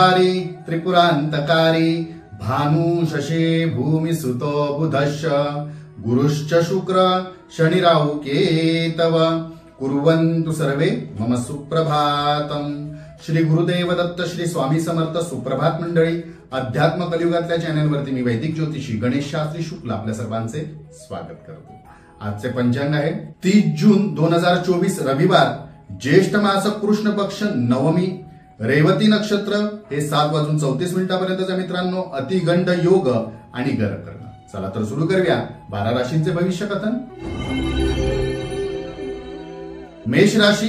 त्रिपुरारी त्रिपुरांतकारी भानु शशी भूमि सुतो बुधश्च गुरुश्च शुक्र शनि राहु केतव कुर्वन्तु सर्वे मम सुप्रभातम। श्री गुरुदेव दत्त श्री स्वामी समर्थ। सुप्रभात मंडळी, अध्यात्म कलियुगातल्या चॅनलवरती मी वैदिक ज्योतिषी गणेश शास्त्री शुक्ल आपल्या सर्वांचे स्वागत करतो। आजचे पंचांग आहे 30 जून 2024 रविवार, ज्येष्ठ मास कृष्ण पक्ष नवमी, रेवती नक्षत्र हे 7:34 पर्यंतचा मित्रांनो, अतिगंड योग आणि गरकर्ण। चला तर सुरू करूया 12 राशींचे भविष्य कथन। मेष राशी,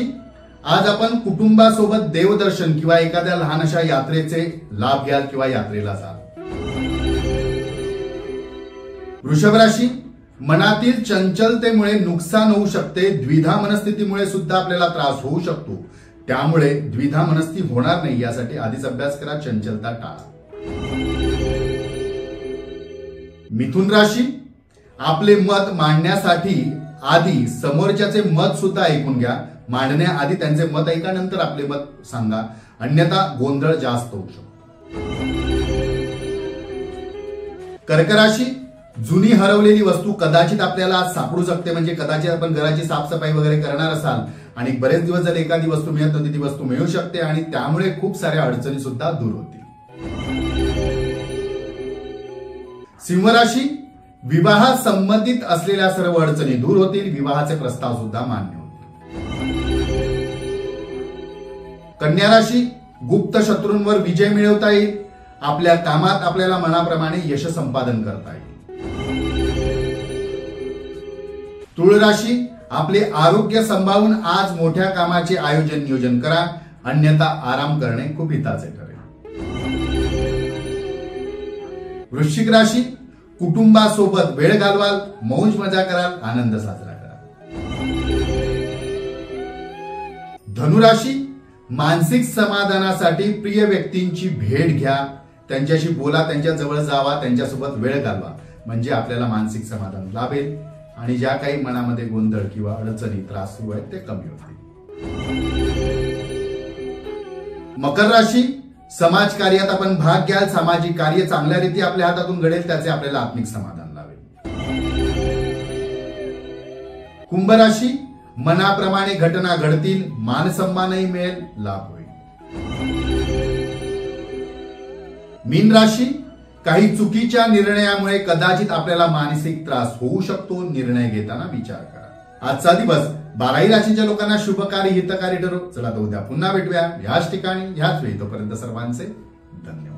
आज आपण कुटुंबासोबत देवदर्शन किंवा एखाद्या लहानशा यात्रेचे लाभ घ्याल किंवा यात्रेला जाल। वृषभ राशी, मनातील चंचलतेमुळे नुकसान होऊ शकते। द्विधा मनस्थितीमुळे सुद्धा आपल्याला त्रास होऊ शकतो, त्यामुळे द्विधा मनस्थिती होणार नाही यासाठी आधीच अभ्यास करा, चंचलता टाळा। मिथुन राशी, आपले मत मांडण्यासाठी आधी समोरच्याचे मत सुद्धा ऐकून घ्या। मांडण्याआधी त्यांचे मत ऐका, नंतर आपले मत सांगा, अन्यथा गोंधळ जास्त होऊ शकतो। कर्क राशी, जुनी हरवलेली वस्तू कदाचित आपल्याला सापडू शकते। म्हणजे कदाचित आपण घराची साफसफाई वगैरे करणार असाल आणि बरेच दिवस जर एखादी वस्तू मिळत नव्हती, ती वस्तू मिळू शकते आणि त्यामुळे खूप साऱ्या अडचणी सुद्धा दूर होतील। सिंह राशी, विवाह संबंधित असलेल्या सर्व अडचणी दूर होतील, विवाहाचे प्रस्ताव सुद्धा मान्य होतील। कन्या राशी, गुप्त शत्रूंवर विजय मिळवता येईल। आपल्या कामात आपल्याला मनाप्रमाणे यश संपादन करता येईल। तुळ राशी, आपले आरोग्य सांभाळून आज मोठ्या कामाचे आयोजन नियोजन करा, अन्यथा आराम करणे खूप हिताचे ठरेल। वृश्चिक राशी, कुटुंबासोबत वेळ घालवाल, मौज मजा कराल, आनंद साजरा कराल। धनुराशी, मानसिक समाधानासाठी प्रिय व्यक्तींची भेट घ्या, त्यांच्याशी बोला, त्यांच्या जवळ जावा, त्यांच्यासोबत वेळ घालवा, म्हणजे आपल्याला मानसिक समाधान लाभेल आणि ज्या काही मनामध्ये गोंधळ किंवा अडचणी त्रास सुरू आहेत ते कमी होतील। मकर राशी, समाज कार्यात आपण भाग घ्याल, सामाजिक कार्य चांगल्या रीती आपल्या हातातून घडेल, त्याचे आपल्याला आत्मिक समाधान लाभेल। कुंभ राशी, मनाप्रमाणे घटना घडतील, मान सन्मानही मिळेल, लाभ होईल। मीन राशी, काही चुकीच्या निर्णयामुळे कदाचित आपल्याला मानसिक त्रास होऊ शकतो, निर्णय घेताना विचार करा। आजचा दिवस 12 राशीच्या लोकांना शुभकारी हितकारी ठरो। चला तर उद्या पुन्हा भेटूया याच ठिकाणी याच वेळी, तोपर्यंत सर्वांचे धन्यवाद।